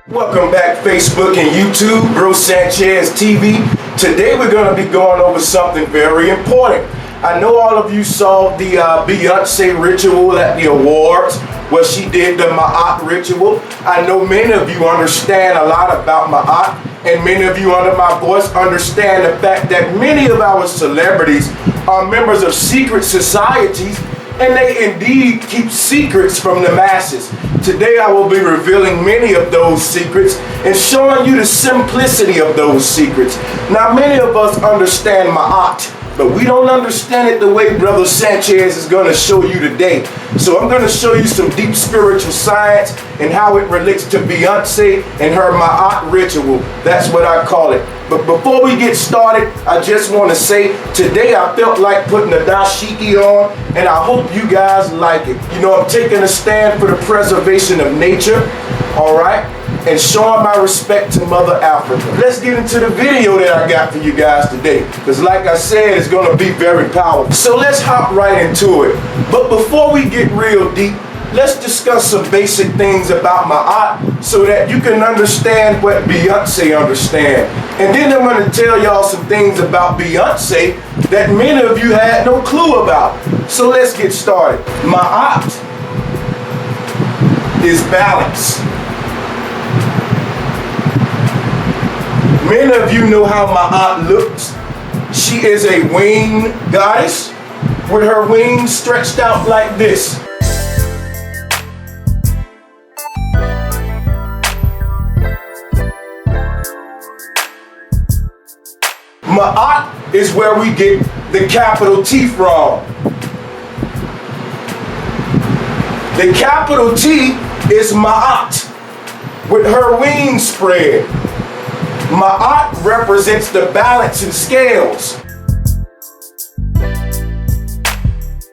Welcome back, Facebook and YouTube, Bro Sanchez TV. Today we're going to be going over something very important. I know all of you saw the Beyoncé ritual at the awards where she did the Maat ritual. I know many of you understand a lot about Maat, and many of you under my voice understand the fact that many of our celebrities are members of secret societies, and they indeed keep secrets from the masses. Today I will be revealing many of those secrets and showing you the simplicity of those secrets. Now many of us understand Maat, but we don't understand it the way Brother Sanchez is going to show you today. So I'm going to show you some deep spiritual science and how it relates to Beyoncé and her Maat ritual. That's what I call it. But before we get started, I just want to say today I felt like putting a dashiki on, and I hope you guys like it. You know, I'm taking a stand for the preservation of nature, all right? And showing my respect to Mother Africa. Let's get into the video that I got for you guys today, because like I said, it's going to be very powerful. So let's hop right into it. But before we get real deep, let's discuss some basic things about Maat so that you can understand what Beyoncé understands. And then I'm going to tell y'all some things about Beyoncé that many of you had no clue about. So let's get started. Maat is balance. Many of you know how Maat looks. She is a winged goddess with her wings stretched out like this. Maat is where we get the capital T from. The capital T is Maat with her wings spread. Maat represents the balance and scales.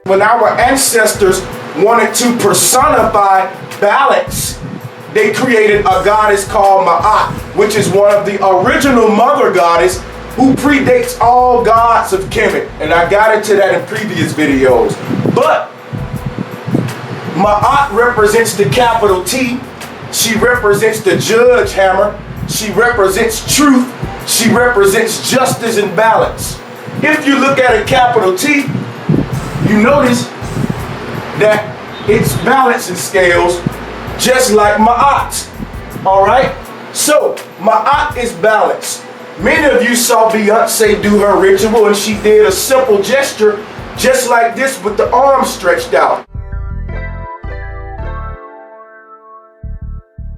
When our ancestors wanted to personify balance, they created a goddess called Maat, which is one of the original mother goddess who predates all gods of Kemet. And I got into that in previous videos. But Maat represents the capital T. She represents the judge hammer. She represents truth. She represents justice and balance. If you look at a capital T, you notice that it's balance and scales just like Maat. All right? So, Maat is balance. Many of you saw Beyoncé do her ritual, and she did a simple gesture just like this with the arms stretched out.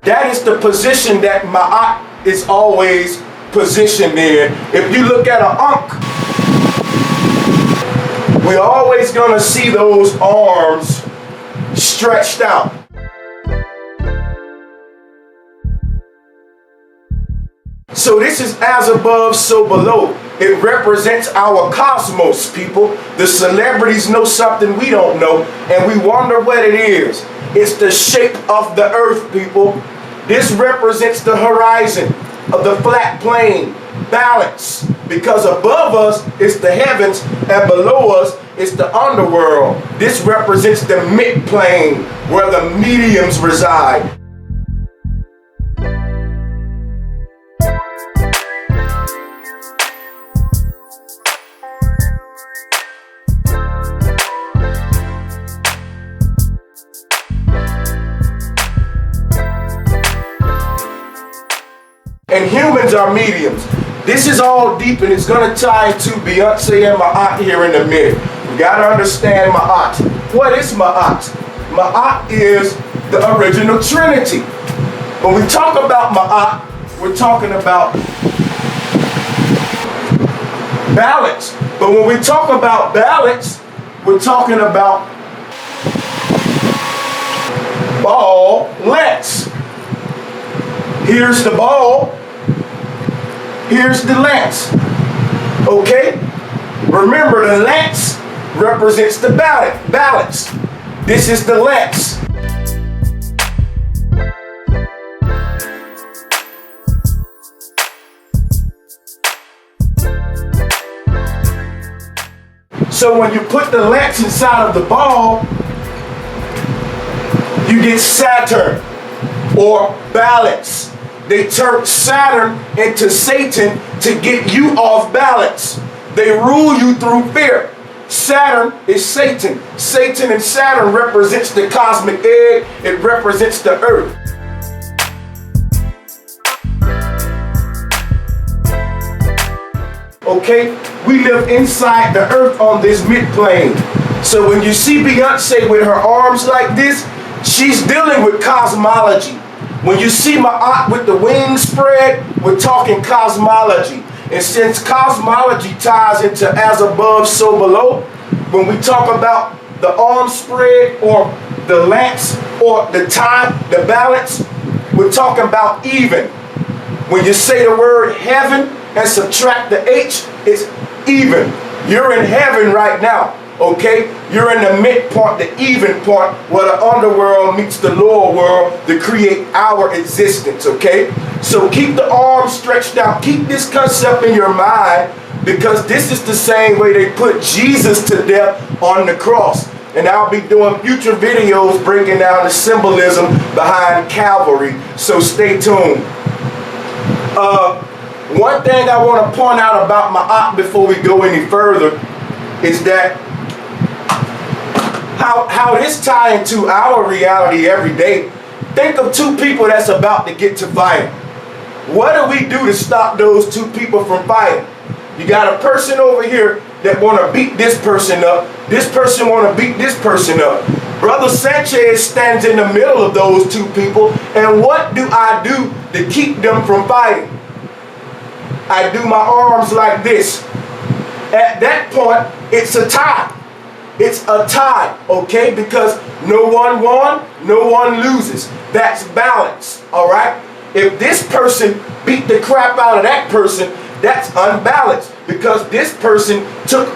That is the position that Maat is always positioned in. If you look at an Ankh, we're always going to see those arms stretched out. So this is as above, so below. It represents our cosmos, people. The celebrities know something we don't know, and we wonder what it is. It's the shape of the earth, people. This represents the horizon of the flat plane, balance. Because above us is the heavens, and below us is the underworld. This represents the mid-plane, where the mediums reside. And humans are mediums. This is all deep, and it's going to tie into Beyoncé and Maat here in a minute. You got to understand Maat. What is Maat? Maat is the original Trinity. When we talk about Maat, we're talking about balance. But when we talk about balance, we're talking about ball lengths. Here's the ball. Here's the lance. Okay? Remember, the lance represents the balance. This is the lance. So when you put the lance inside of the ball, you get Saturn, or balance. They turned Saturn into Satan to get you off balance. They rule you through fear. Saturn is Satan. Satan and Saturn represents the cosmic egg. It represents the earth. Okay, we live inside the earth on this midplane. So when you see Beyoncé with her arms like this, she's dealing with cosmology. When you see Maat with the wings spread, we're talking cosmology. And since cosmology ties into as above, so below, when we talk about the arm spread or the lance or the time, the balance, we're talking about even. When you say the word heaven and subtract the H, it's even. You're in heaven right now, okay? You're in the midpoint, the even point, where the underworld meets the lower world to create our existence, okay? So keep the arms stretched out. Keep this concept in your mind, because this is the same way they put Jesus to death on the cross. And I'll be doing future videos breaking down the symbolism behind Calvary, so stay tuned. One thing I want to point out about Maat before we go any further is that how this ties into our reality every day. Think of two people that's about to get to fighting. What do we do to stop those two people from fighting? You got a person over here that want to beat this person up. This person want to beat this person up. Brother Sanchez stands in the middle of those two people. And what do I do to keep them from fighting? I do my arms like this. At that point, it's a tie. It's a tie, okay? Because no one won, no one loses. That's balance, all right? If this person beat the crap out of that person, that's unbalanced, because this person took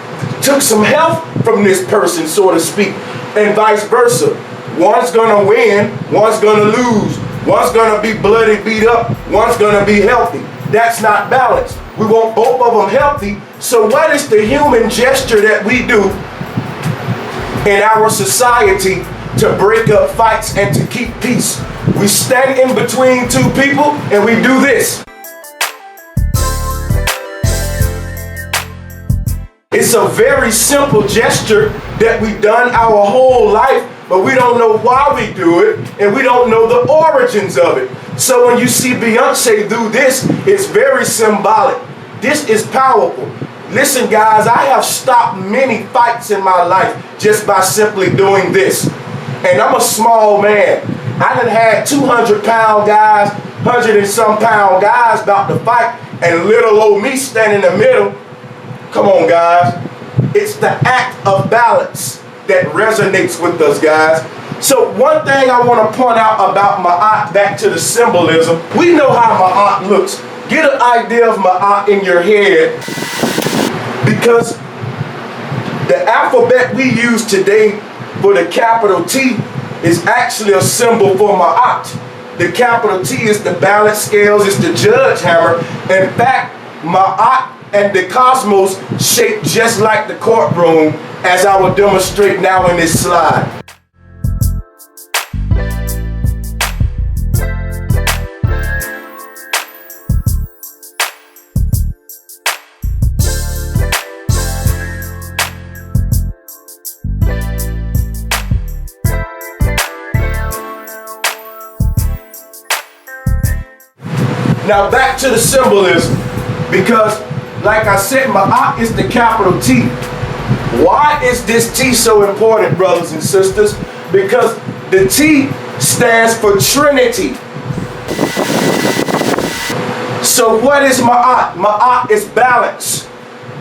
some health from this person, so to speak, and vice versa. One's gonna win, one's gonna lose. One's gonna be bloody, beat up, one's gonna be healthy. That's not balanced. We want both of them healthy. So what is the human gesture that we do in our society to break up fights and to keep peace? We stand in between two people and we do this. It's a very simple gesture that we've done our whole life, but we don't know why we do it, and we don't know the origins of it. So when you see Beyoncé do this, it's very symbolic. This is powerful. Listen, guys, I have stopped many fights in my life just by simply doing this. And I'm a small man. I done had 200-pound guys, 100 and some pound guys about to fight, and little old me standing in the middle. Come on, guys. It's the act of balance that resonates with us, guys. So one thing I want to point out about Maat, back to the symbolism. We know how Maat looks. Get an idea of Maat in your head, because the alphabet we use today for the capital T is actually a symbol for Maat. The capital T is the balance scales, it's the judge hammer. In fact, Maat and the cosmos shape just like the courtroom, as I will demonstrate now in this slide. Now back to the symbolism, because like I said, Maat is the capital T. Why is this T so important, brothers and sisters? Because the T stands for Trinity. So what is Maat? Maat is balance.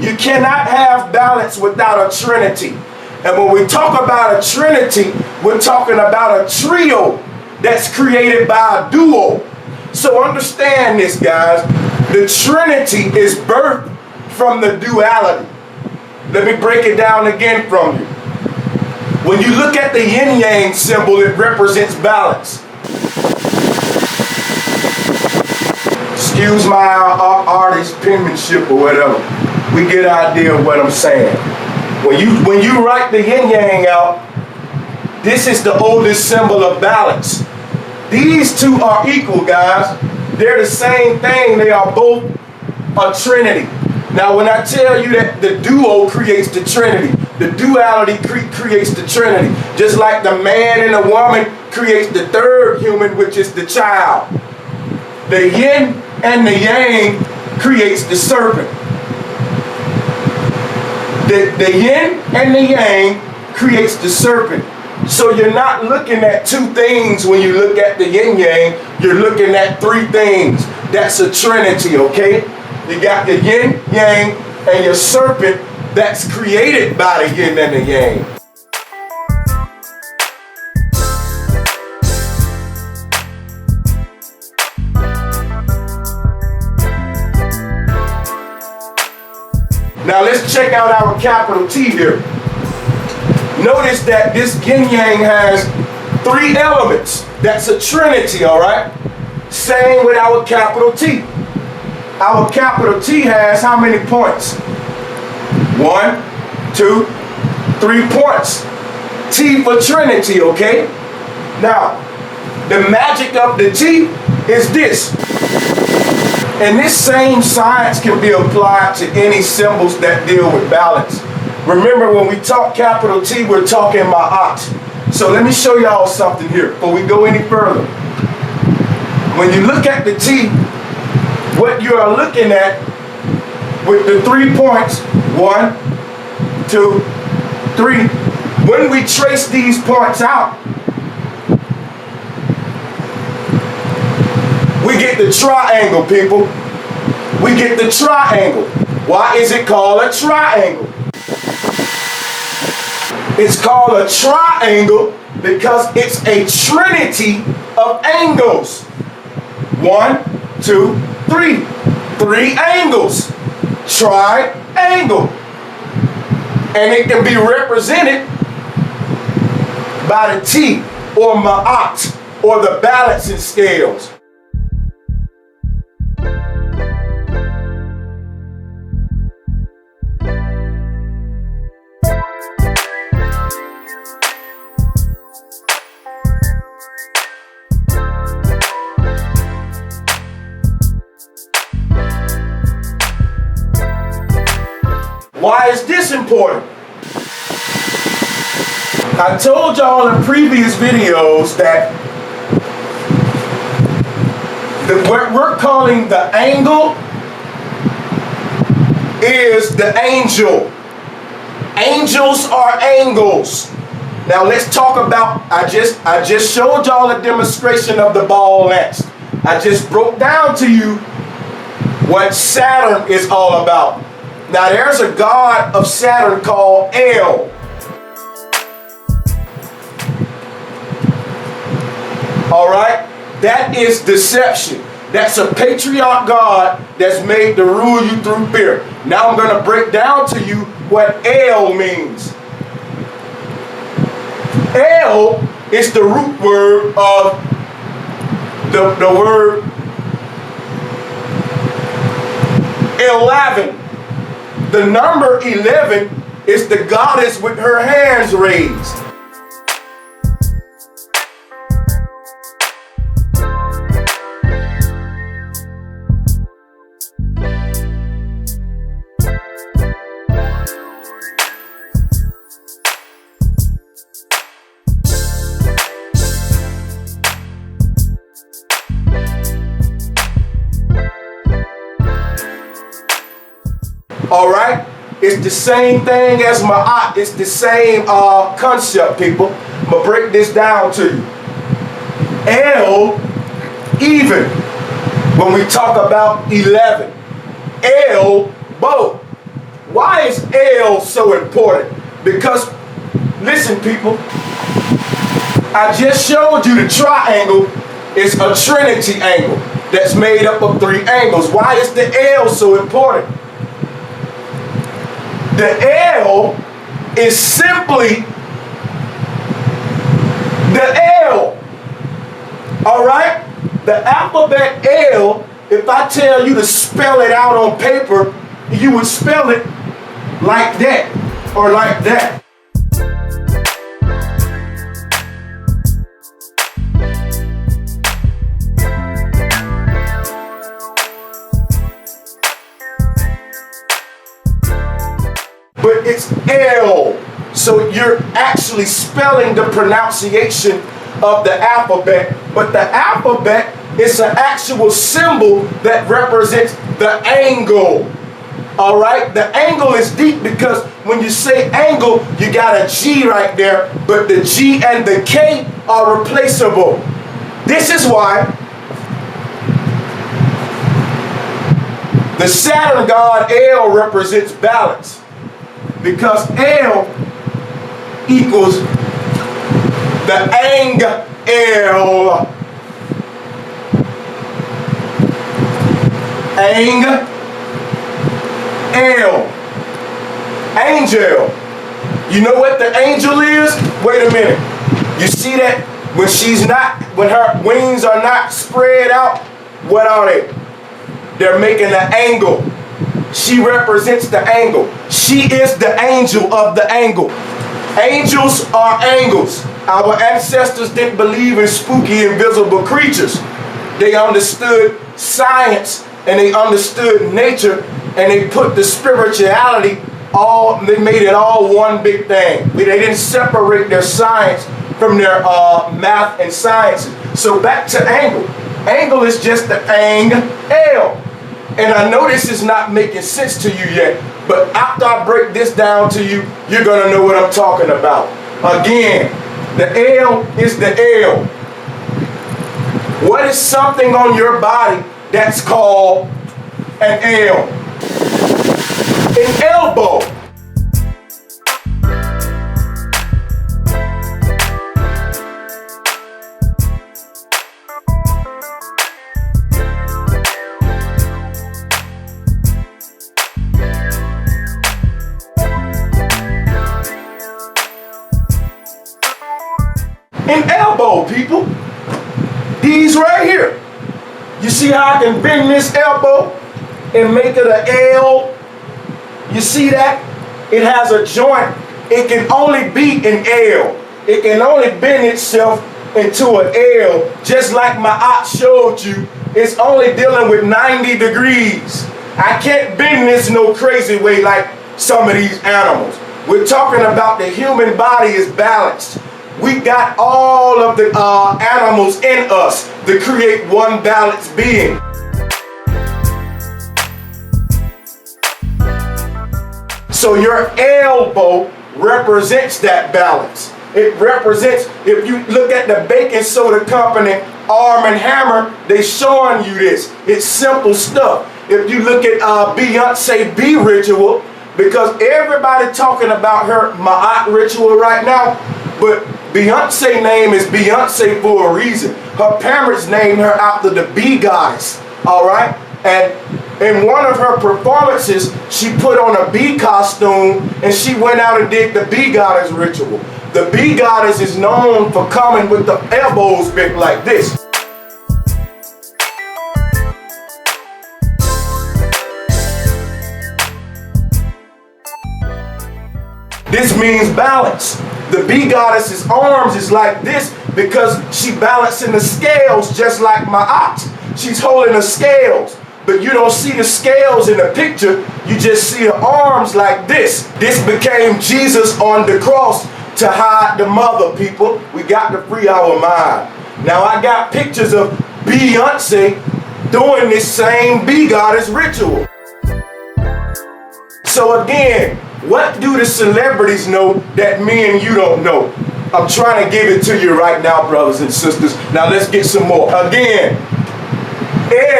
You cannot have balance without a Trinity. And when we talk about a Trinity, we're talking about a trio that's created by a duo. So understand this, guys. The Trinity is birthed from the duality. Let me break it down again from you. When you look at the yin-yang symbol, it represents balance. Excuse my artist penmanship or whatever. We get an idea of what I'm saying. When you write the yin-yang out, this is the oldest symbol of balance. These two are equal, guys. They're the same thing. They are both a trinity. Now, when I tell you that the duo creates the trinity, the duality creates the trinity. Just like the man and the woman creates the third human, which is the child. The yin and the yang creates the serpent. The yin and the yang creates the serpent. So you're not looking at two things when you look at the yin yang. You're looking at three things. That's a trinity, okay? You got the yin, yang, and your serpent that's created by the yin and the yang. Now let's check out our capital T here. Notice that this yin yang has three elements. That's a trinity, all right? Same with our capital T. Our capital T has how many points? 1, 2, 3 points. T for trinity, okay? Now, the magic of the T is this. And this same science can be applied to any symbols that deal with balance. Remember, when we talk capital T, we're talking Maat. So let me show y'all something here before we go any further. When you look at the T, what you are looking at with the 3 points, 1, 2, 3, when we trace these points out, we get the triangle, people. We get the triangle. Why is it called a triangle? It's called a triangle because it's a trinity of angles. 1, 2, 3. 3 angles. Triangle. And it can be represented by the T or Maat or the balancing scales. Why is this important? I told y'all in previous videos that what we're calling the angle is the angel. Angels are angles. Now let's talk about, I just showed y'all a demonstration of the ball next. I just broke down to you what Saturn is all about. Now there's a god of Saturn called El. All right? That is deception. That's a patriarch god that's made to rule you through fear. Now I'm going to break down to you what El means. El is the root word of the word 11. The number 11 is the goddess with her hands raised. All right? It's the same thing as Maat. It's the same concept, people. I'm going to break this down to you. El, even. When we talk about 11. El, both. Why is El so important? Because, listen, people. I just showed you the triangle is a trinity angle that's made up of 3 angles. Why is the El so important? The L is simply the L. All right? The alphabet L, if I tell you to spell it out on paper, you would spell it like that or like that. but it's L. So you're actually spelling the pronunciation of the alphabet, but the alphabet is an actual symbol that represents the angle. All right, the angle is deep because when you say angle, you got a G right there, but the G and the K are replaceable. This is why the Saturn god L represents balance, because L equals the angle. Angel. You know what the angel is? Wait a minute. You see that when her wings are not spread out, what are they? They're making an angle. She represents the angle. She is the angel of the angle. Angels are angles. Our ancestors didn't believe in spooky invisible creatures. They understood science and they understood nature, and they put the spirituality they made it all one big thing. They didn't separate their science from their math and sciences. So back to angle. Angle is just the angle. And I know this is not making sense to you yet, but after I break this down to you, you're going to know what I'm talking about. Again, the L is the L. What is something on your body that's called an L? An elbow. An elbow, people. These right here. You see how I can bend this elbow and make it an L? You see that? It has a joint. It can only be an L. It can only bend itself into an L, just like my aunt showed you. It's only dealing with 90 degrees. I can't bend this no crazy way like some of these animals. We're talking about the human body is balanced. We got all of the animals in us to create one balanced being. So your elbow represents that balance. It represents, if you look at the baking soda company, Arm & Hammer, they showing you this. It's simple stuff. If you look at Beyoncé B ritual, because everybody talking about her Maat ritual right now, but Beyoncé name is Beyoncé for a reason. Her parents named her after the bee goddess, all right? And in one of her performances, she put on a bee costume and she went out and did the bee goddess ritual. The bee goddess is known for coming with the elbows bent like this. This means balance. The bee goddess's arms is like this because she balancing the scales just like my aunt. She's holding the scales. But you don't see the scales in the picture, you just see her arms like this. This became Jesus on the cross to hide the mother, people. We got to free our mind. Now I got pictures of Beyoncé doing this same bee goddess ritual. So again, what do the celebrities know that me and you don't know? I'm trying to give it to you right now, brothers and sisters. Now let's get some more. Again,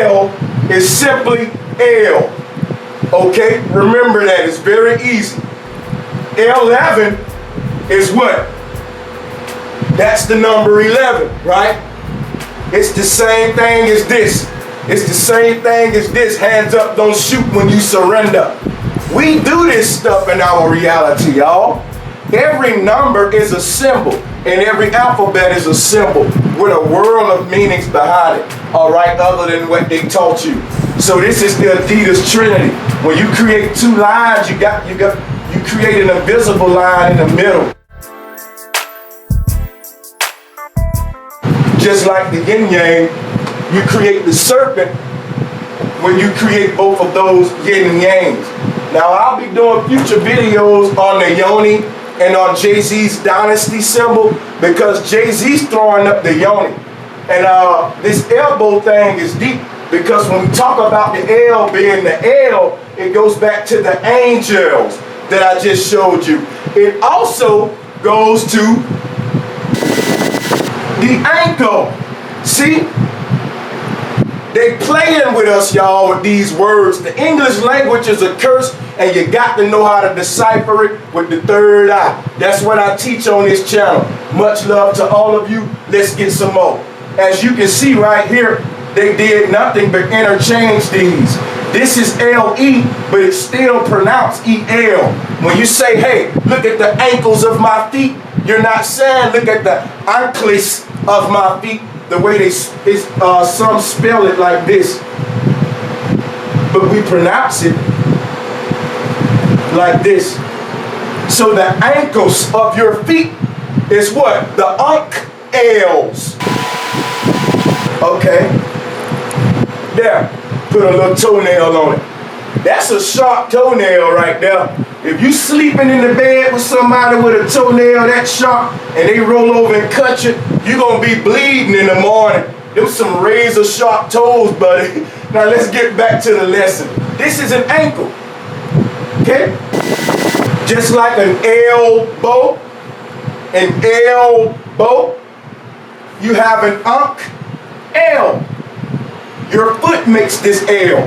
L is simply L. Okay? Remember that. It's very easy. 11 is what? That's the number 11, right? It's the same thing as this. It's the same thing as this. Hands up, don't shoot when you surrender. We do this stuff in our reality, y'all. Every number is a symbol, and every alphabet is a symbol with a world of meanings behind it, all right, other than what they taught you. So this is the Adidas Trinity. When you create two lines, you create an invisible line in the middle. Just like the yin yang, you create the serpent when you create both of those yin and yangs. Now I'll be doing future videos on the yoni and on Jay-Z's dynasty symbol, because Jay-Z's throwing up the yoni. And this elbow thing is deep, because when we talk about the L being the L, it goes back to the angels that I just showed you. It also goes to the ankle. See? They playing with us, y'all, with these words. The English language is a curse, and you got to know how to decipher it with the third eye. That's what I teach on this channel. Much love to all of you. Let's get some more. As you can see right here, they did nothing but interchange these. This is L-E, but it's still pronounced E-L. When you say, hey, look at the ankles of my feet, you're not saying look at the ankles of my feet, the way they some spell it like this. But we pronounce it like this. So the ankles of your feet is what? The unk-els. Okay. There. Put a little toenail on it. That's a sharp toenail right there. If you sleeping in the bed with somebody with a toenail that sharp and they roll over and cut you, you're going to be bleeding in the morning. Them some razor sharp toes, buddy. Now let's get back to the lesson. This is an ankle. Okay? Just like an elbow, you have an unk-el. Your foot makes this L.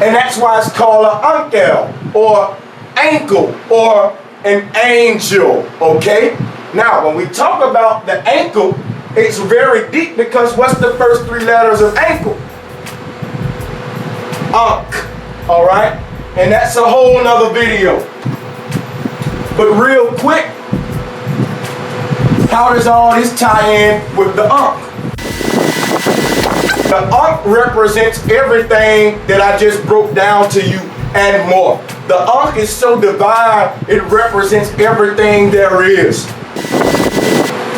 And that's why it's called an unk-el, or ankle, or an angel, okay? Now, when we talk about the ankle, it's very deep, because what's the first three letters of ankle? Unk, all right? And that's a whole nother video. But real quick, how does all this tie in with the unk? The unk represents everything that I just broke down to you and more. The unk is so divine, it represents everything there is.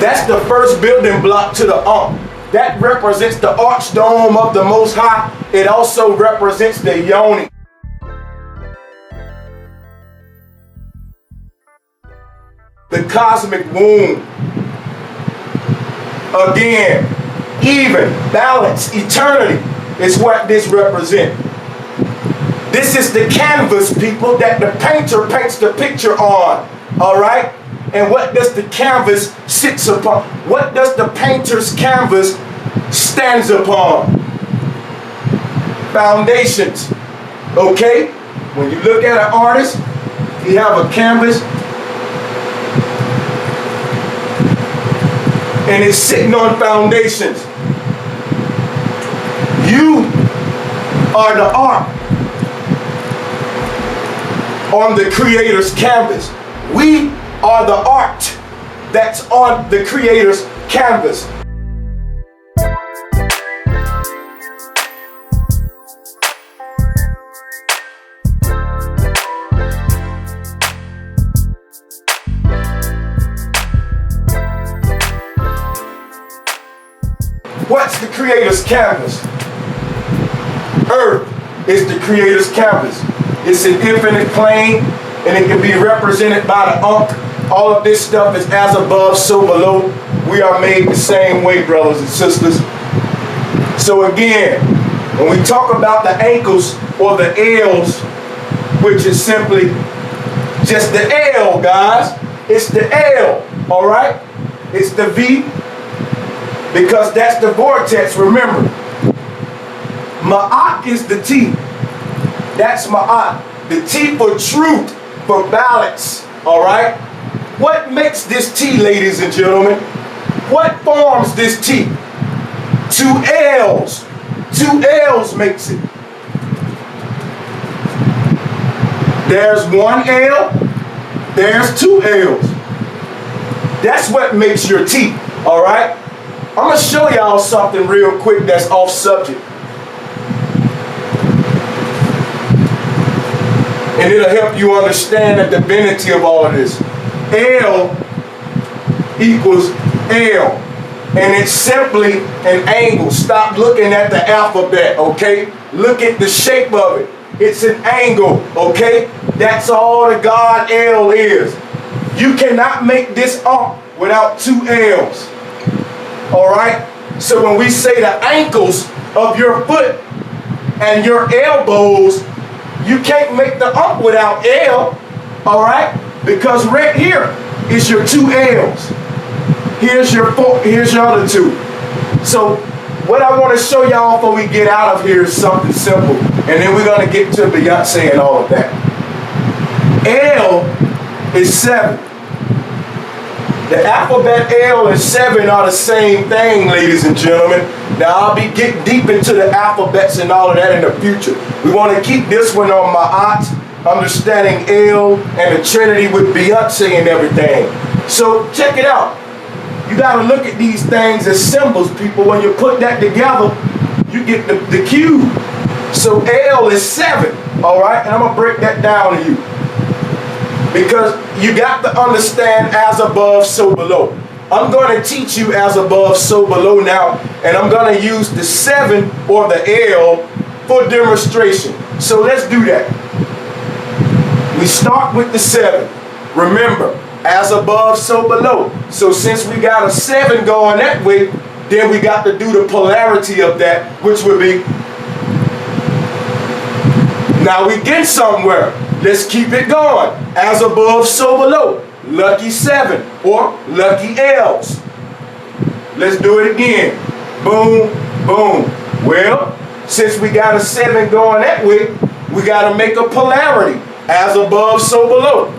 That's the first building block to the unk. That represents the arch dome of the Most High. It also represents the yoni. The cosmic womb. Again, even, balance, eternity is what this represents. This is the canvas, people, that the painter paints the picture on, all right? And what does the canvas sits upon? What does the painter's canvas stands upon? Foundations, okay? When you look at an artist, you have a canvas, and it's sitting on foundations. You are the art on the Creator's canvas. We are the art that's on the Creator's canvas. What's the Creator's canvas? Earth is the Creator's canvas. It's an infinite plane, and it can be represented by the unk. All of this stuff is as above, so below. We are made the same way, brothers and sisters. So again, when we talk about the ankles or the L's, which is simply just the L, guys. It's the L, all right? It's the V, because that's the vortex, remember. Maat is the T. That's Maat. The T for truth, for balance, all right? What makes this T, ladies and gentlemen? What forms this T? Two L's. Two L's makes it. There's one L, there's two L's. That's what makes your T, all right? I'm going to show y'all something real quick that's off subject. And it'll help you understand the divinity of all of this. L equals L. And it's simply an angle. Stop looking at the alphabet, okay? Look at the shape of it. It's an angle, okay? That's all the God L is. You cannot make this without two L's. All right? So when we say the ankles of your foot and your elbows, you can't make the without L. All right? Because right here is your two L's. Here's your other two. So what I want to show y'all before we get out of here is something simple. And then we're going to get to Beyoncé and all of that. L is 7. The alphabet L and 7 are the same thing, ladies and gentlemen. Now, I'll be getting deep into the alphabets and all of that in the future. We want to keep this one on Maat, understanding L and the Trinity with Beyoncé and everything. So, check it out. You got to look at these things as symbols, people. When you put that together, you get the cube. So, L is 7, all right? And I'm going to break that down to you. Because you got to understand as above, so below. I'm going to teach you as above, so below now, and I'm going to use the 7 or the L for demonstration. So let's do that. We start with the 7. Remember, as above, so below. So since we got a 7 going that way, then we got to do the polarity of that, which would be, now we get somewhere. Let's keep it going. As above, so below. Lucky 7 or lucky L's. Let's do it again. Boom, boom. Well, since we got a 7 going that way, we got to make a polarity. As above, so below.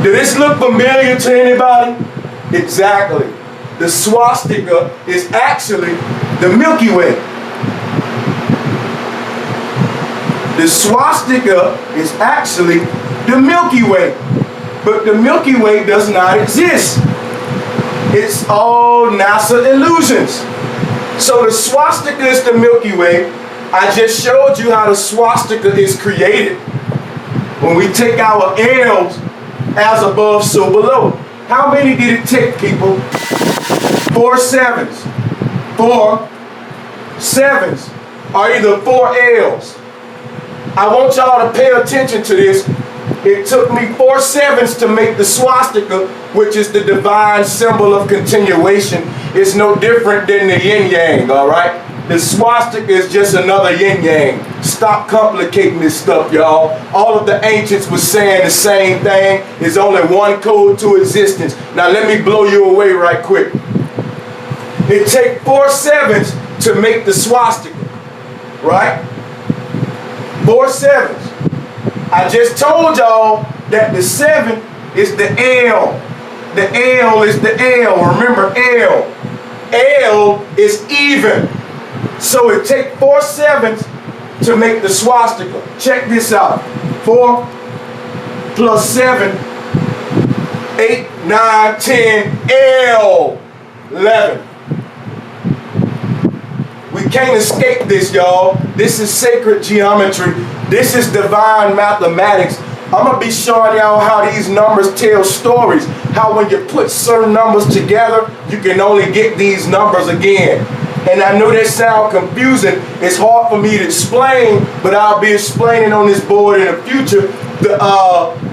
Does this look familiar to anybody? Exactly. The swastika is actually the Milky Way. The swastika is actually the Milky Way. But the Milky Way does not exist. It's all NASA illusions. So the swastika is the Milky Way. I just showed you how the swastika is created. When we take our L's, as above, so below. How many did it take, people? 4 7s. 4 7s are either 4 L's. I want y'all to pay attention to this. It took me 4 7s to make the swastika, which is the divine symbol of continuation. It's no different than the yin-yang, all right? The swastika is just another yin-yang. Stop complicating this stuff, y'all. All of the ancients were saying the same thing. There's only one code to existence. Now let me blow you away right quick. It takes 4 7s to make the swastika, right? 4 7s. I just told y'all that the 7 is the L. The L is the L. Remember L. L is even. So it takes 4 7s to make the swastika. Check this out. 4 plus 7, 8, 9, 10, L, 11. We can't escape this, y'all. This is sacred geometry. This is divine mathematics. I'm going to be showing y'all how these numbers tell stories. How when you put certain numbers together, you can only get these numbers again. And I know that sounds confusing. It's hard for me to explain, but I'll be explaining on this board in the future the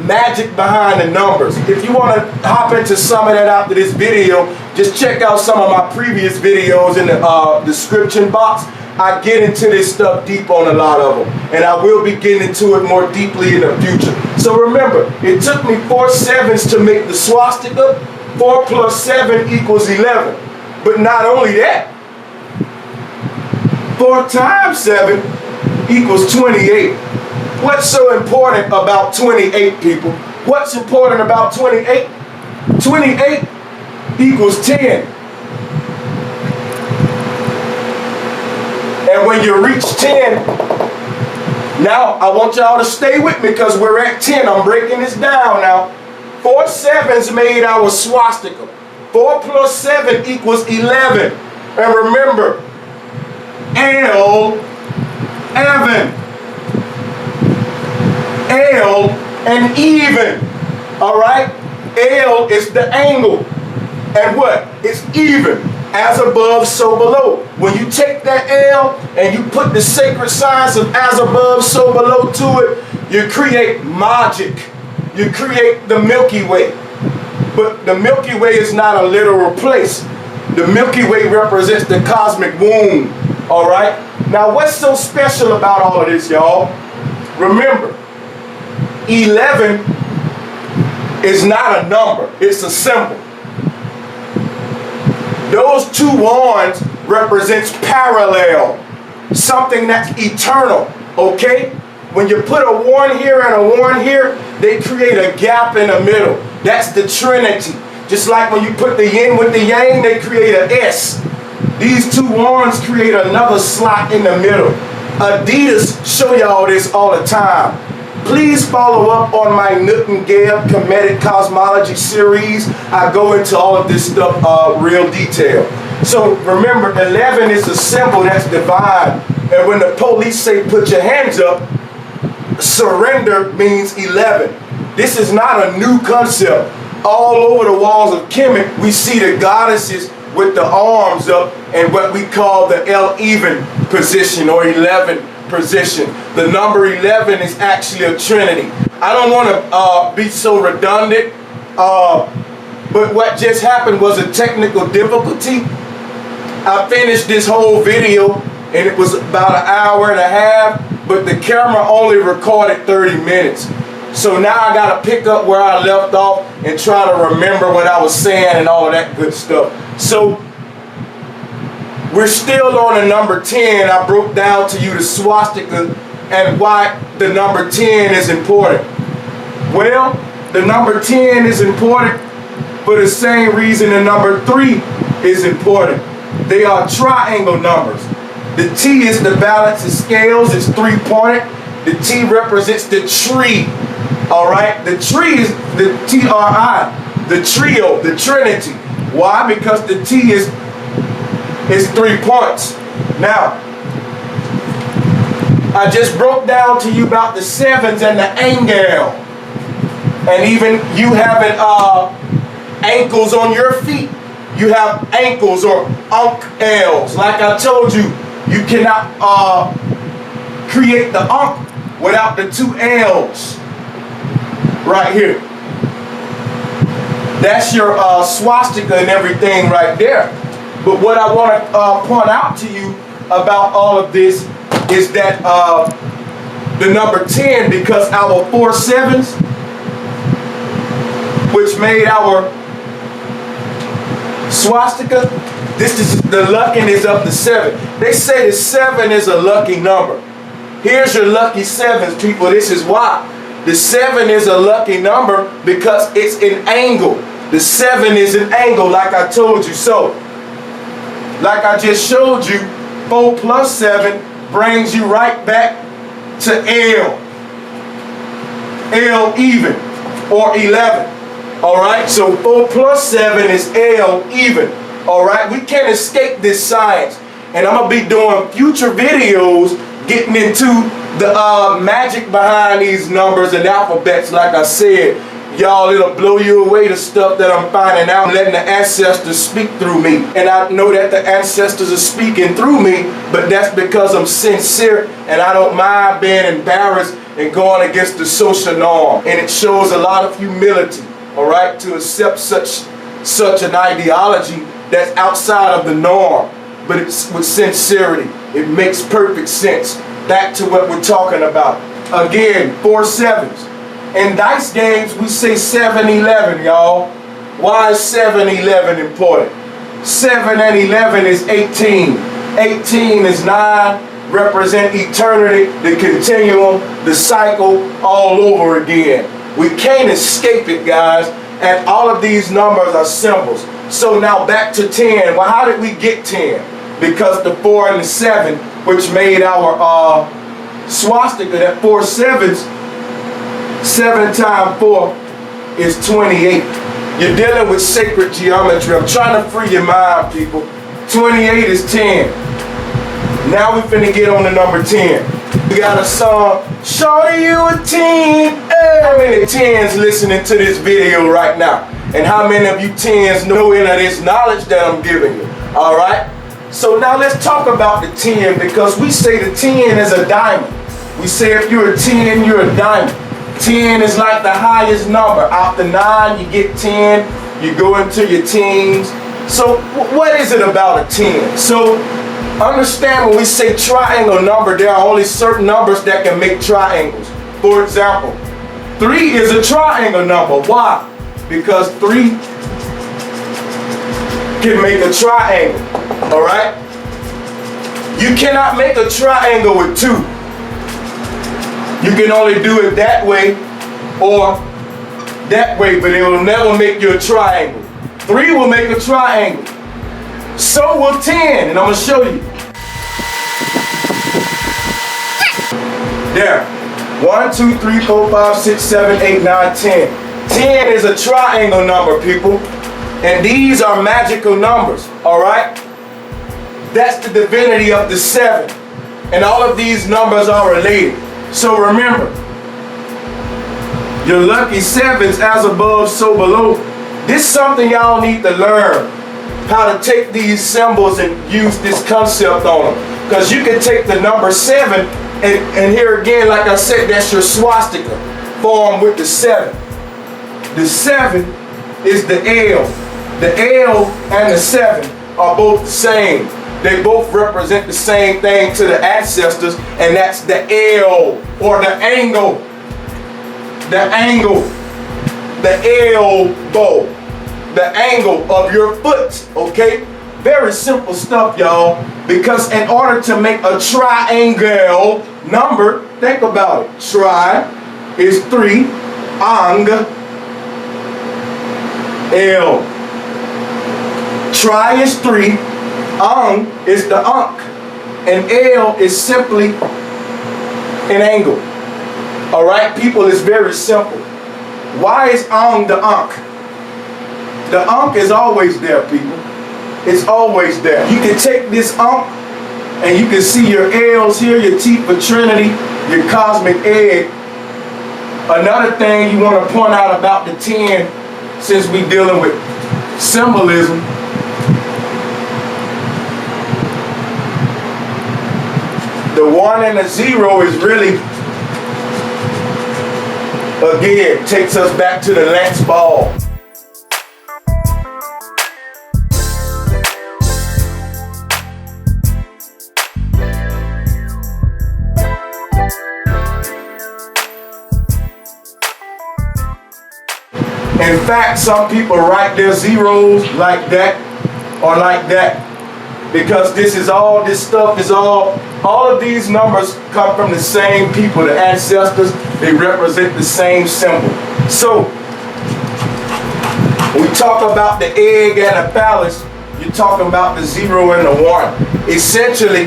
magic behind the numbers. If you want to hop into some of that after this video, just check out some of my previous videos in the description box. I get into this stuff deep on a lot of them, and I will be getting into it more deeply in the future. So remember, it took me 4 7s to make the swastika. 4 plus 7 equals 11. But not only that, 4 times 7 equals 28. What's so important about 28, people? What's important about 28? 28 equals 10. And when you reach 10, now I want y'all to stay with me because we're at 10. I'm breaking this down now. 4 7s made our swastika. 4 plus 7 equals 11. And remember, L, even. L and even. All right? L is the angle. And what? It's even. As above, so below. When you take that L and you put the sacred science of as above, so below to it, you create magic. You create the Milky Way. But the Milky Way is not a literal place. The Milky Way represents the cosmic womb. All right? Now, what's so special about all of this, y'all? Remember, 11 is not a number. It's a symbol. Those two ones represents parallel, something that's eternal, okay? When you put a 1 here and a 1 here, they create a gap in the middle. That's the Trinity. Just like when you put the yin with the yang, they create an S. These two ones create another slot in the middle. Adidas show y'all this all the time. Please follow up on my Nook and Gale Comedic Cosmology series. I go into all of this stuff real detail. So remember, 11 is a symbol that's divine. And when the police say put your hands up, surrender means 11. This is not a new concept. All over the walls of Kemet, we see the goddesses with the arms up and what we call the L-even position or 11 position. The number 11 is actually a trinity. I don't want to be so redundant, but what just happened was a technical difficulty. I finished this whole video and it was about an hour and a half, but the camera only recorded 30 minutes. So now I got to pick up where I left off and try to remember what I was saying and all of that good stuff. So we're still on the number 10. I broke down to you the swastika and why the number 10 is important. Well, the number 10 is important for the same reason the number 3 is important. They are triangle numbers. The T is the balance of scales. It's 3-pointed. The T represents the tree. All right? The tree is the T-R-I, the trio, the trinity. Why? Because the T is 3 points. Now, I just broke down to you about the sevens and the angel. And even you having ankles on your feet. You have ankles or Ls. Like I told you, you cannot create the Ankh without the 2 L's. Right here. That's your swastika and everything right there. But what I want to point out to you about all of this is that the number 10, because our 4 sevens, which made our swastika, this is the luckiness of the 7. They say the 7 is a lucky number. Here's your lucky 7s, people. This is why. The 7 is a lucky number because it's an angle. The 7 is an angle, like I told you. So, like I just showed you, 4 plus 7 brings you right back to L. L even, or 11. All right, so 4 plus 7 is L even. All right, we can't escape this science. And I'm going to be doing future videos getting into the magic behind these numbers and alphabets. Like I said, y'all, it'll blow you away, the stuff that I'm finding out, letting the ancestors speak through me. And I know that the ancestors are speaking through me, but that's because I'm sincere and I don't mind being embarrassed and going against the social norm. And it shows a lot of humility, all right, to accept such an ideology that's outside of the norm, but it's with sincerity. It makes perfect sense. Back to what we're talking about. Again, 4 sevens. In dice games, we say 7-11, y'all. Why is 7-11 important? 7 and 11 is 18. 18 is 9, represent eternity, the continuum, the cycle, all over again. We can't escape it, guys. And all of these numbers are symbols. So now back to 10. Well, how did we get 10? Because the 4 and the 7, which made our swastika, that 4 sevens, 7 times 4 is 28. You're dealing with sacred geometry. I'm trying to free your mind, people. 28 is 10. Now we finna get on the number 10. We got a song, Shorty, you a 10. Hey, how many 10s listening to this video right now? And how many of you 10s know any of this knowledge that I'm giving you? All right? So now let's talk about the 10, because we say the 10 is a diamond. We say if you're a 10, you're a diamond. 10 is like the highest number. After 9, you get 10. You go into your teens. So what is it about a 10? So understand when we say triangle number, there are only certain numbers that can make triangles. For example, 3 is a triangle number. Why? Because 3 can make a triangle. All right? You cannot make a triangle with 2. You can only do it that way or that way, but it will never make you a triangle. 3 will make a triangle. So will 10, and I'm going to show you. There. 1, 2, 3, 4, 5, 6, 7, 8, 9, 10. 10 is a triangle number, people. And these are magical numbers, all right? That's the divinity of the 7. And all of these numbers are related. So remember, your lucky 7s, as above, so below. This is something y'all need to learn, how to take these symbols and use this concept on them. Because you can take the number 7, and here again, like I said, that's your swastika, formed with the 7. The 7 is the L. The L and the 7 are both the same. They both represent the same thing to the ancestors, and that's the L, or the angle. The angle. The elbow. The angle of your foot, okay? Very simple stuff, y'all, because in order to make a triangle number, think about it. Tri is 3, ang, L. Tri is 3, ang is the ankh, and L is simply an angle. All right, people, it's very simple. Why is ang the ankh? The ankh is always there, people. It's always there. You can take this ankh and you can see your L's here, your T for Trinity, your cosmic egg. Another thing you want to point out about the 10, since we're dealing with symbolism, the 1 and the 0 is really, again, takes us back to the Lance ball. In fact, some people write their zeros like that or like that, because this stuff is all of these numbers come from the same people, the ancestors. They represent the same symbol. So we talk about the egg and the phallus, you're talking about the 0 and the 1. Essentially,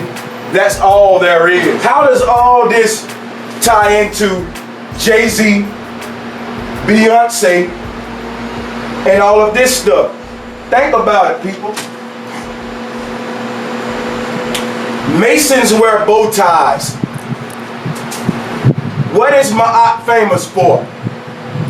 that's all there is. How does all this tie into Jay-Z, Beyoncé, and all of this stuff? Think about it, people. Masons wear bow ties. What is Maat famous for?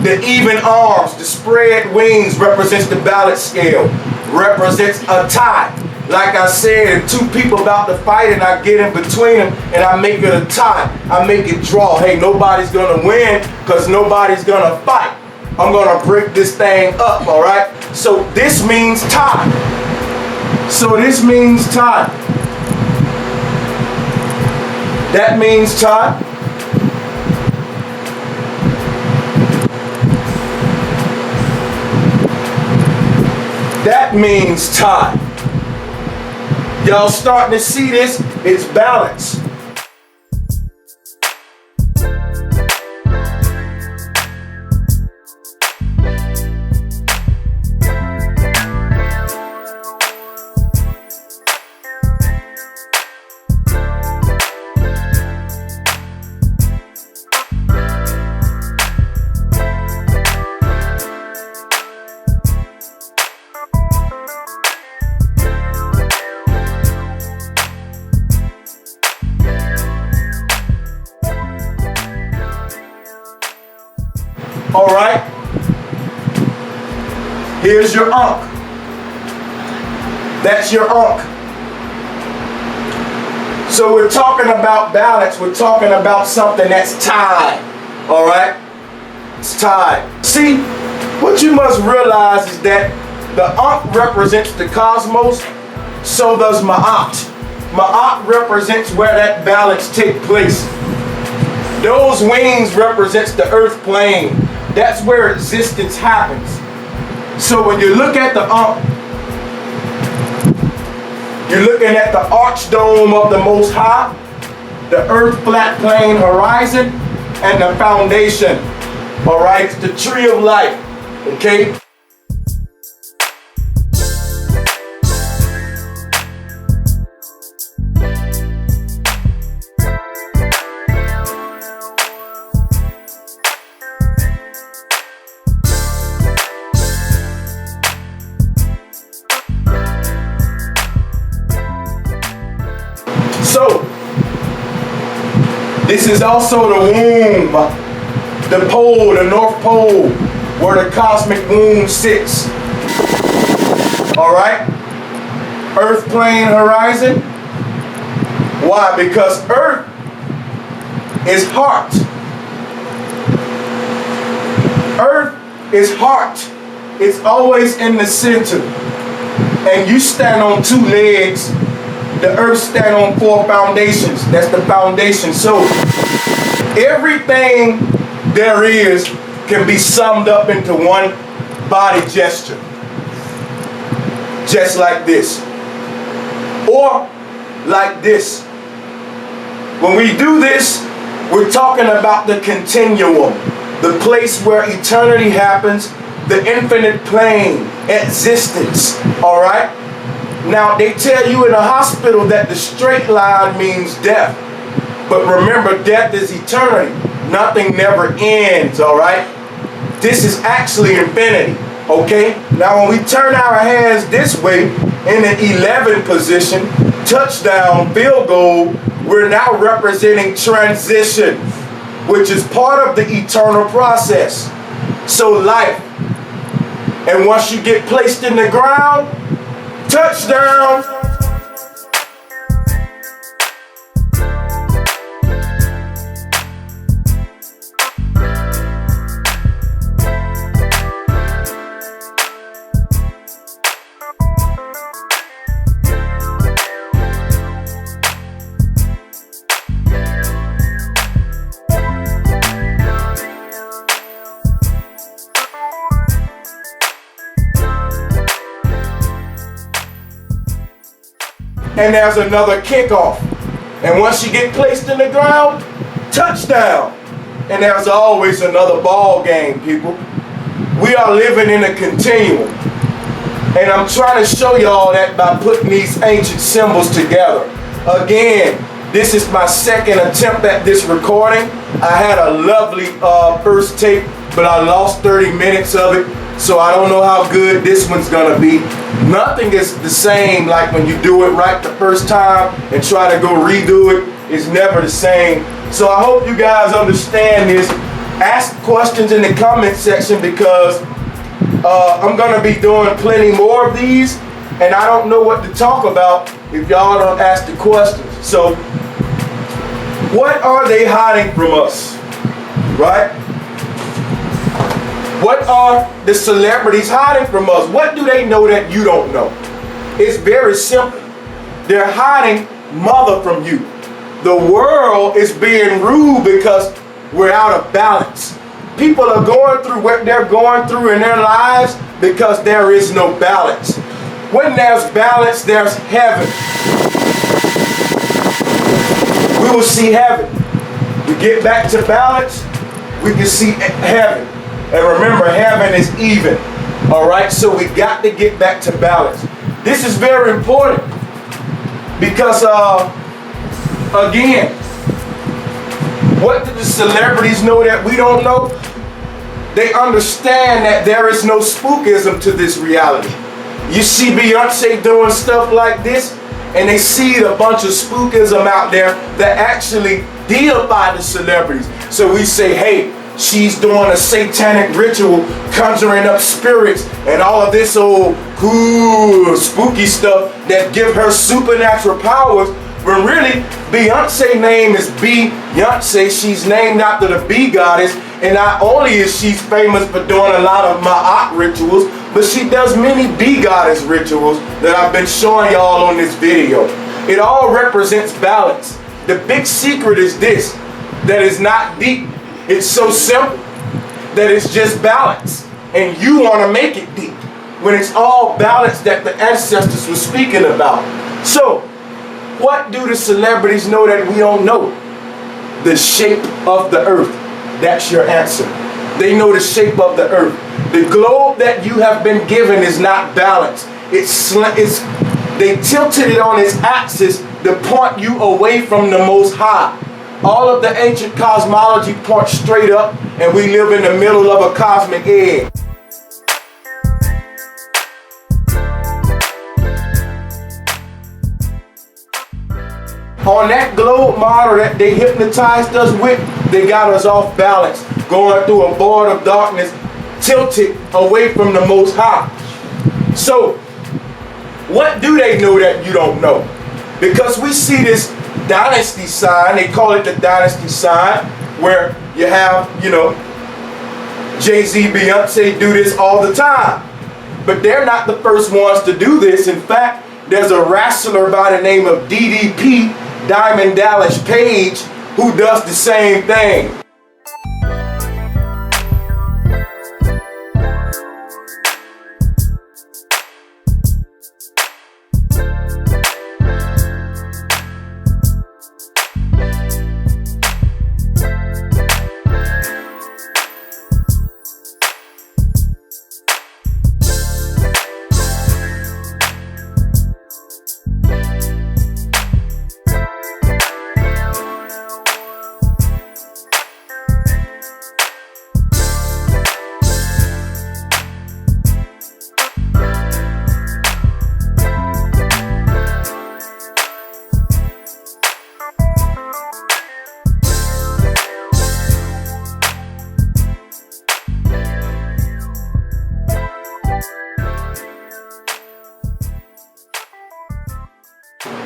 The even arms, the spread wings represents the balance scale, represents a tie. Like I said, if 2 people about to fight and I get in between them and I make it a tie, I make it draw. Hey, nobody's gonna win because nobody's gonna fight. I'm gonna break this thing up, all right? So this means tie. So this means tie. That means tie. That means tie. Y'all starting to see this? It's balance. All right, here's your ankh. That's your Ankh. So we're talking about balance. We're talking about something that's tied. All right? It's tied. See, what you must realize is that the Ankh represents the cosmos. So does Maat. Maat represents where that balance takes place. Those wings represents the earth plane. That's where existence happens. So when you look at the Ankh, you're looking at the archdome of the Most High, the earth flat plane horizon, and the foundation. All right, it's the tree of life. Okay. So, this is also the womb, the pole, the North Pole, where the cosmic womb sits. All right? Earth plane horizon. Why? Because Earth is heart. Earth is heart. It's always in the center. And you stand on two legs. The earth stand on four foundations. That's the foundation. So everything there is can be summed up into one body gesture. Just like this. Or like this. When we do this, we're talking about the continuum. The place where eternity happens. The infinite plane. Existence. Alright? Now, they tell you in a hospital that the straight line means death. But remember, death is eternity. Nothing never ends, all right? This is actually infinity, okay? Now, when we turn our hands this way in the 11 position, touchdown, field goal, we're now representing transition, which is part of the eternal process. So life. And once you get placed in the ground, touchdown! And there's another kickoff. And once you get placed in the ground, touchdown. And there's always another ball game, people. We are living in a continuum. And I'm trying to show y'all that by putting these ancient symbols together. Again, this is my second attempt at this recording. I had a lovely first tape, but I lost 30 minutes of it. So I don't know how good this one's gonna be. Nothing is the same like when you do it right the first time and try to go redo it. It's never the same. So I hope you guys understand this. Ask questions in the comment section because I'm gonna be doing plenty more of these and I don't know what to talk about if y'all don't ask the questions. So what are they hiding from us, right? What are the celebrities hiding from us? What do they know that you don't know? It's very simple. They're hiding mother from you. The world is being rude because we're out of balance. People are going through what they're going through in their lives because there is no balance. When there's balance, there's heaven. We will see heaven. We get back to balance, we can see heaven. And remember, heaven is even. All right, so we got to get back to balance. This is very important because, again, what do the celebrities know that we don't know? They understand that there is no spookism to this reality. You see Beyoncé doing stuff like this, and they see a bunch of spookism out there that actually deify the celebrities. So we say, hey, she's doing a satanic ritual, conjuring up spirits and all of this old cool, spooky stuff that give her supernatural powers, when really Beyonce's name is Beyoncé. She's named after the bee goddess, and not only is she famous for doing a lot of Maat rituals, but she does many bee goddess rituals that I've been showing y'all on this video. It all represents balance. The big secret is this, that it's not deep. It's so simple that it's just balance, and you want to make it deep when it's all balance that the ancestors were speaking about. So what do the celebrities know that we don't know? The shape of the earth. That's your answer. They know the shape of the earth. The globe that you have been given is not balanced. They tilted it on its axis to point you away from the Most High. All of the ancient cosmology points straight up, and we live in the middle of a cosmic egg. On that globe model that they hypnotized us with, they got us off balance, going through a void of darkness, tilted away from the Most High. So, what do they know that you don't know? Because we see this dynasty sign, they call it the dynasty sign, where you have, Jay-Z, Beyonce do this all the time. But they're not the first ones to do this. In fact, there's a wrestler by the name of DDP, Diamond Dallas Page, who does the same thing.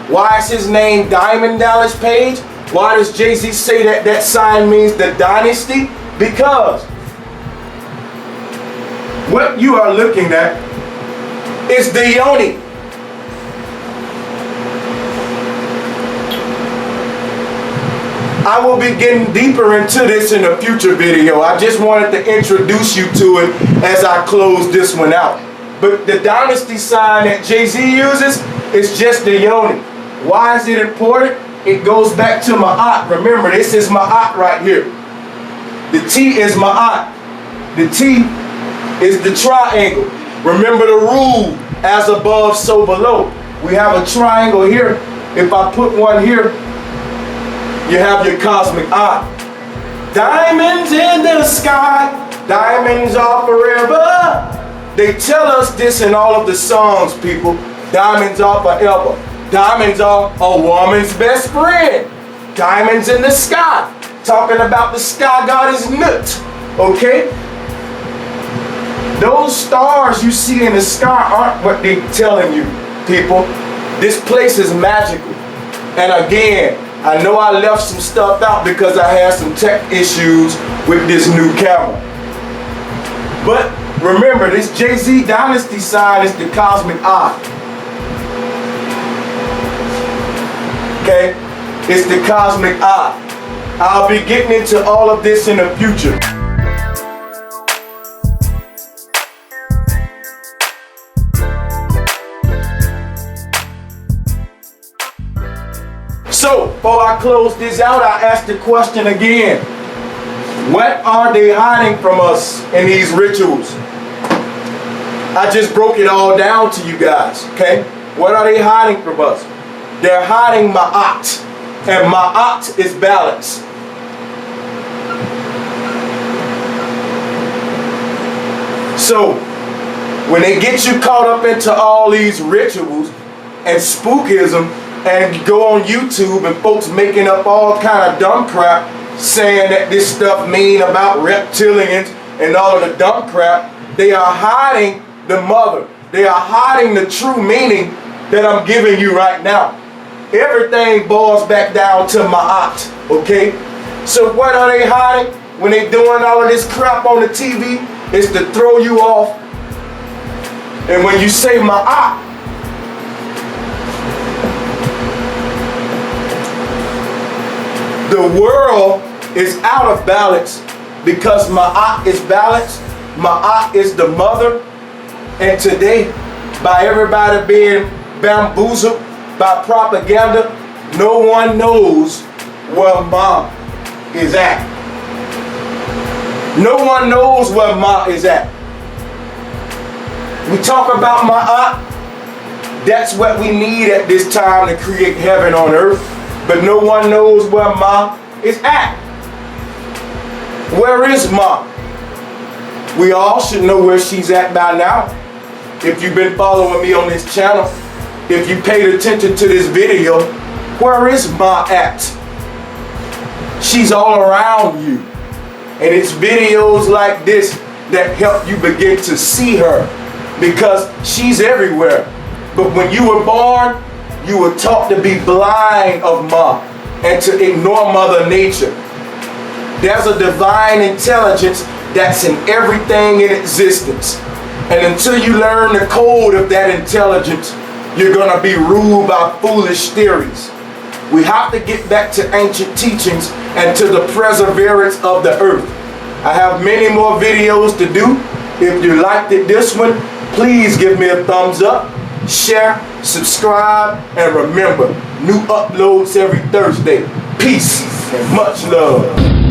Why is his name Diamond Dallas Page? Why does Jay-Z say that that sign means the dynasty? Because what you are looking at is the yoni. I will be getting deeper into this in a future video. I just wanted to introduce you to it as I close this one out. But the dynasty sign that Jay-Z uses is just the yoni. Why is it important? It goes back to Maat. Remember, this is Maat right here. The T is Maat. The T is the triangle. Remember the rule, as above, so below. We have a triangle here. If I put one here, you have your cosmic eye. Diamonds in the sky, diamonds are forever. They tell us this in all of the songs, people. Diamonds are forever. Diamonds are a woman's best friend. Diamonds in the sky. Talking about the sky goddess Nut. Okay? Those stars you see in the sky aren't what they're telling you, people. This place is magical. And again, I know I left some stuff out because I had some tech issues with this new camera. But remember, this Jay-Z dynasty sign is the cosmic eye. Okay? It's the cosmic eye. I'll be getting into all of this in the future. So, before I close this out, I ask the question again. What are they hiding from us in these rituals? I just broke it all down to you guys, okay? What are they hiding from us? They're hiding Ma'at, and Ma'at is balance. So, when they get you caught up into all these rituals and spookism, and you go on YouTube and folks making up all kind of dumb crap, saying that this stuff mean about reptilians and all of the dumb crap, they are hiding the mother. They are hiding the true meaning that I'm giving you right now. Everything boils back down to Maat, okay? So what are they hiding when they doing all of this crap on the TV? It's to throw you off. And when you say Maat, the world is out of balance because Maat is balanced. Maat is the mother. And today, by everybody being bamboozled by propaganda, no one knows where Ma is at. No one knows where Ma is at. We talk about Ma'at. That's what we need at this time to create heaven on earth. But no one knows where Ma is at. Where is Ma? We all should know where she's at by now. If you've been following me on this channel, if you paid attention to this video, where is Ma at? She's all around you. And it's videos like this that help you begin to see her, because she's everywhere. But when you were born, you were taught to be blind of Ma and to ignore Mother Nature. There's a divine intelligence that's in everything in existence. And until you learn the code of that intelligence, you're going to be ruled by foolish theories. We have to get back to ancient teachings and to the perseverance of the earth. I have many more videos to do. If you liked this one, please give me a thumbs up, share, subscribe, and remember, new uploads every Thursday. Peace and much love.